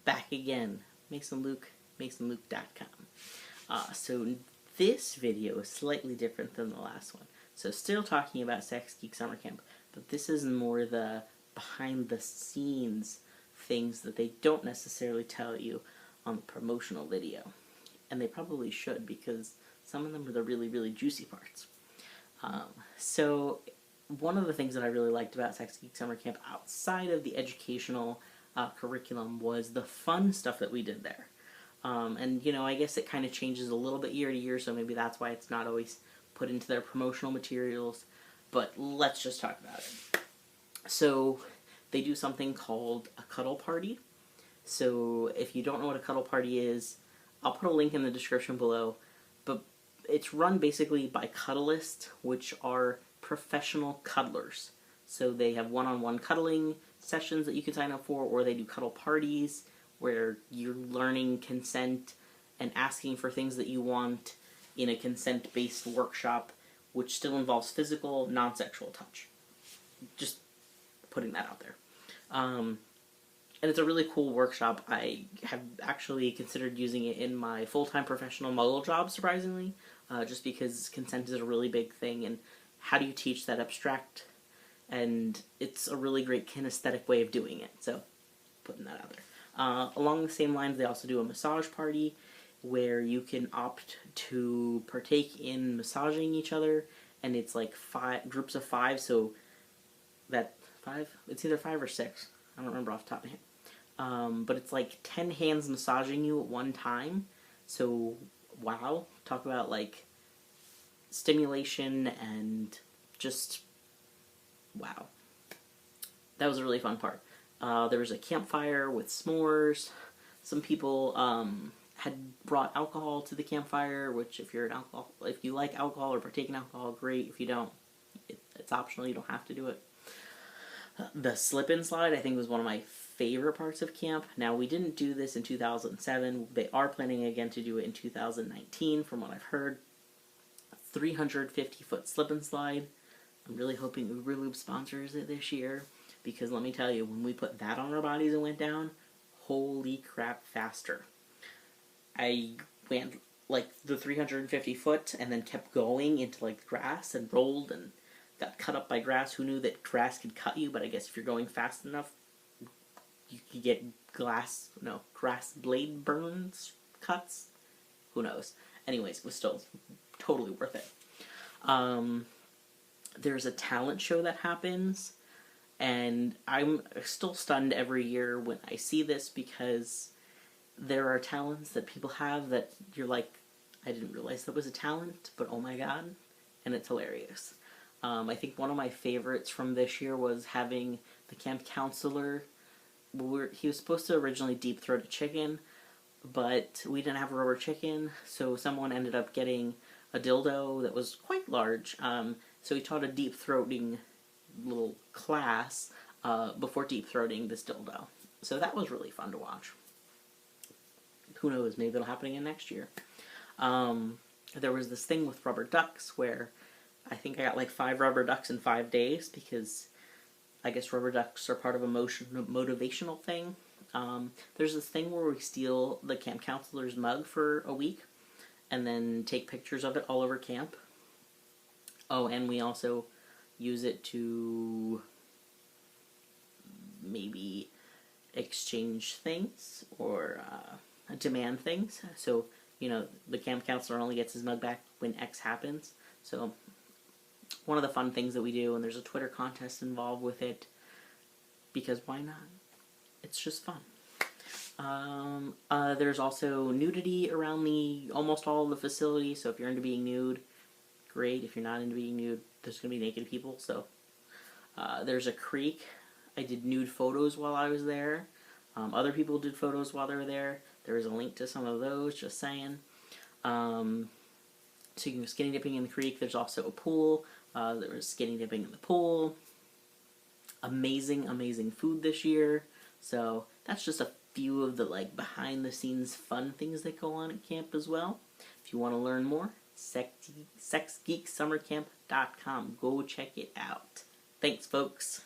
back again. Mrmasonluke, Mrmasonluke.com. So this video is slightly different than the last one. So still talking about Sex Geek Summer Camp, but this is more the behind the scenes things that they don't necessarily tell you on the promotional video. And they probably should, because some of them are the really, really juicy parts. So one of the things that I really liked about Sex Geek Summer Camp outside of the educational curriculum was the fun stuff that we did there. And, you know, I guess it kind of changes a little bit year to year, so maybe that's why it's not always put into their promotional materials. But let's just talk about it. So they do something called a cuddle party. So if you don't know what a cuddle party is, I'll put a link in the description below. But it's run basically by cuddlists, which are professional cuddlers. So they have one-on-one cuddling sessions that you can sign up for, or they do cuddle parties where you're learning consent and asking for things that you want in a consent-based workshop, which still involves physical, non-sexual touch. Just putting that out there. And it's a really cool workshop. I have actually considered using it in my full-time professional muggle job, surprisingly, just because consent is a really big thing, and how do you teach that abstract? And it's a really great kinesthetic way of doing it, so putting that out there. Along the same lines, they also do a massage party, where you can opt to partake in massaging each other, and it's like groups of 5, so that 5? It's either 5 or 6. I don't remember off the top of my head. But it's like 10 hands massaging you at one time, so wow, talk about like stimulation and just wow. That was a really fun part. There was a campfire with s'mores. Some people had brought alcohol to the campfire, which if you like alcohol or partake in alcohol, great. If you don't, it's optional. You don't have to do it. The slip-and slide, I think, was one of my favorite parts of camp. Now, we didn't do this in 2007. They are planning again to do it in 2019, from what I've heard. 350-foot slip-and-slide. I'm really hoping Uberlube sponsors it this year, because let me tell you, when we put that on our bodies and went down, holy crap, faster. I went like the 350 foot and then kept going into like grass and rolled and got cut up by grass. Who knew that grass could cut you? But I guess if you're going fast enough, you could get grass blade burns, cuts. Who knows? Anyways, it was still totally worth it. There's a talent show that happens, and I'm still stunned every year when I see this, because there are talents that people have that you're like, I didn't realize that was a talent, but oh my god, and it's hilarious. I think one of my favorites from this year was having the camp counselor. He was supposed to originally deep throat a chicken, but we didn't have a rubber chicken, so someone ended up getting a dildo that was quite large. So he taught a deep throating little class before deep throating this dildo. So that was really fun to watch. Who knows, maybe it'll happen again next year. There was this thing with rubber ducks where I think I got like 5 rubber ducks in 5 days, because I guess rubber ducks are part of a motivational thing. There's this thing where we steal the camp counselor's mug for a week and then take pictures of it all over camp. Oh, and we also use it to maybe exchange things or demand things. So, you know, the camp counselor only gets his mug back when X happens. So, one of the fun things that we do, and there's a Twitter contest involved with it, because why not? It's just fun. There's also nudity around almost all of the facilities, so if you're into being nude, great. If you're not into being nude, there's going to be naked people, so. There's a creek. I did nude photos while I was there. Other people did photos while they were there. There is a link to some of those, just saying. So you can go skinny dipping in the creek. There's also a pool. There was skinny dipping in the pool. Amazing, amazing food this year. So that's just a few of the like behind the scenes fun things that go on at camp as well. If you want to learn more, sexgeeksummercamp.com. Go check it out. Thanks, folks.